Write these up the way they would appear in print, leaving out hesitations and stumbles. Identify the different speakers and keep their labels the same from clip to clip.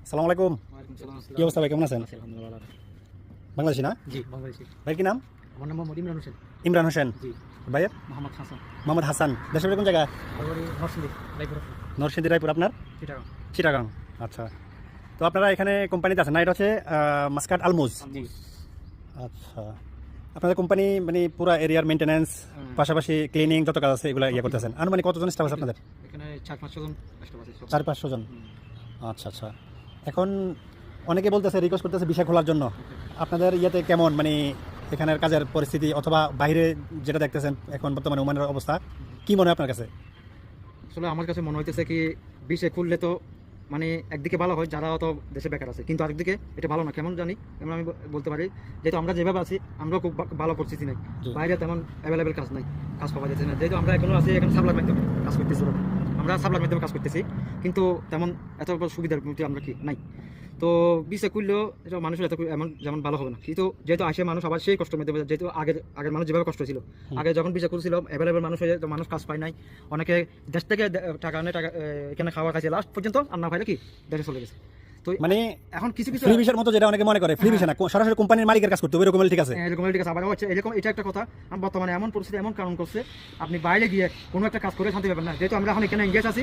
Speaker 1: সালাম আলাইকুম। কি অবস্থা ভাই, কেমন আছেন? বাংলাদেশি না?
Speaker 2: জি, বাংলাদেশি।
Speaker 1: ভাইয়ের কি নাম?
Speaker 2: আমার নাম মোহাম্মদ ইমরান হোসেন।
Speaker 1: ইমরান হোসেন।
Speaker 2: জি।
Speaker 1: ভাইয়ের?
Speaker 2: মোহাম্মদ হাসান।
Speaker 1: মোহাম্মদ হাসান। দেশের বাড়ি কোন জায়গা?
Speaker 2: বাড়ি নরসিংদী, রায়পুর।
Speaker 1: নরসিংদী, রায়পুর। আপনার?
Speaker 2: চিটাগাং।
Speaker 1: চিটাগাং। আচ্ছা, তো আপনারা এখানে কোম্পানিতে আছেন না? এটা হচ্ছে মাস্কাট আলমুজ।
Speaker 2: জি।
Speaker 1: আচ্ছা, আপনাদের কোম্পানি মানে পুরো এরিয়ার মেনটেন্যান্স পাশাপাশি ক্লিনিং যত কাজ আছে এগুলো করতেছেন। আনুমানিক কতজন স্টাফ আছে আপনাদের?
Speaker 2: এখানে 4-5 জন স্টাফ আছে।
Speaker 1: 4-500 জন। আচ্ছা আচ্ছা, এখন অনেকে বলতেছে, রিকোয়েস্ট করতেছে বিষয় খোলার জন্য। আপনাদের ইয়েতে কেমন মানে এখানের কাজের পরিস্থিতি অথবা বাইরে যেটা দেখতেছেন এখন বর্তমানে ওমানের অবস্থা, কি মনে হয় আপনার কাছে?
Speaker 2: আসলে আমার কাছে মনে হইতেছে কি বিষে খুললে তো মানে একদিকে ভালো হয় যারা তো দেশে বেকার আছে, কিন্তু আরেকদিকে এটা ভালো না। কেমন জানি, কেমন আমি বলতে পারি, যেহেতু আমরা যেভাবে আছি আমরা খুব ভালো পরিস্থিতি নাই, বাইরে তেমন অ্যাভেলেবেল কাজ নাই, কাজ পাওয়া যাচ্ছে না। যেহেতু আমরা এখনো আছি এখানে সাপ্লাইয়ের মাধ্যমে কাজ করতেছি, আমরা সাপ্লাইয়ের মাধ্যমে কাজ করতেছি, কিন্তু তেমন এত সুবিধার প্রতি আমরা কি নাই। তো বিষে খুললেও এটা মানুষের এত এমন যেমন ভালো হবে না, কিন্তু যেহেতু আসে মানুষ আবার সেই কষ্ট মধ্যে, যেহেতু আগের মানুষ যেভাবে কষ্ট ছিল, আগে যখন বিষে খুলছিল অ্যাভেলেবেল মানুষ হয়ে মানুষ কাজ পায় নাই, অনেকে দেশ থেকে টাকা আনে, টাকা এখানে খাওয়া খাইছে, লাস্ট পর্যন্ত আর না পাইলে কি দেশে চলে গেছে। তো
Speaker 1: মানে
Speaker 2: এখন কিছু কিছু
Speaker 1: ফ্রি ভিসার মতো যেটা অনেকে মনে করে ফ্রি ভিসা না, সরাসরি কোম্পানির মালিকের কাজ করতে হবে, এরকম ঠিক আছে?
Speaker 2: এরকম ঠিক আছে। আবার হচ্ছে এরকম, এটা একটা কথা, বর্তমানে এমন পরিস্থিতি এমন কারণ করছে, আপনি বাইরে গিয়ে কোনো একটা কাজ করে শান্তি পাবেন না। যেহেতু আমরা এখন এখানে এঙ্গেজ আছি,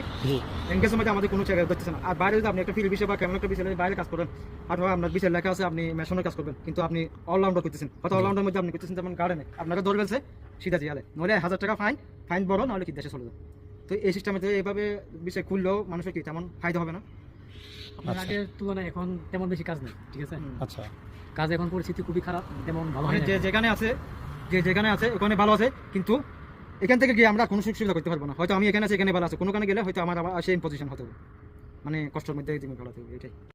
Speaker 2: এঙ্গেজের মধ্যে আমাদের কোনো জায়গায় দেখতেছে না। আর বাইরে যদি আপনি একটা ফ্রি ভিসা বা কেমন একটা ভিসা বাইরে কাজ করেন, অথবা আপনার ভিসা লেখা আছে আপনি মেশনের কাজ করবেন, কিন্তু আপনি অলরাউন্ডার করতেছেন, হয়তো অলরাউন্ডার মধ্যে আপনি করতেছেন যেমন গার্ডেনে আপনাকে ধরে ফেলছে সিধা জিয়ালে, নইলে 1000 টাকা ফাইন বড়, নাহলে কি দেশে চলে যায়। তো এই সিস্টেমে এইভাবে বিষয় খুললেও মানুষের কি তেমন ফায়দা হবে না।
Speaker 3: আপনার আগের তুলনায় এখন তেমন বেশি কাজ নেই, ঠিক আছে?
Speaker 1: আচ্ছা,
Speaker 3: কাজ এখন পরিস্থিতি খুবই খারাপ, তেমন ভালো হয় না।
Speaker 2: যেখানে আছে ওখানে ভালো আছে, কিন্তু এখান থেকে গিয়ে আমরা কোনো সুযোগ সুবিধা করতে পারবো না। হয়তো আমি এখানে আছি, এখানে ভালো আছে, কোনোখানে গেলে হয়তো আমার আবার সেম পজিশন হতে হবে, মানে কষ্টের মধ্যে ভালো হবে, এটাই।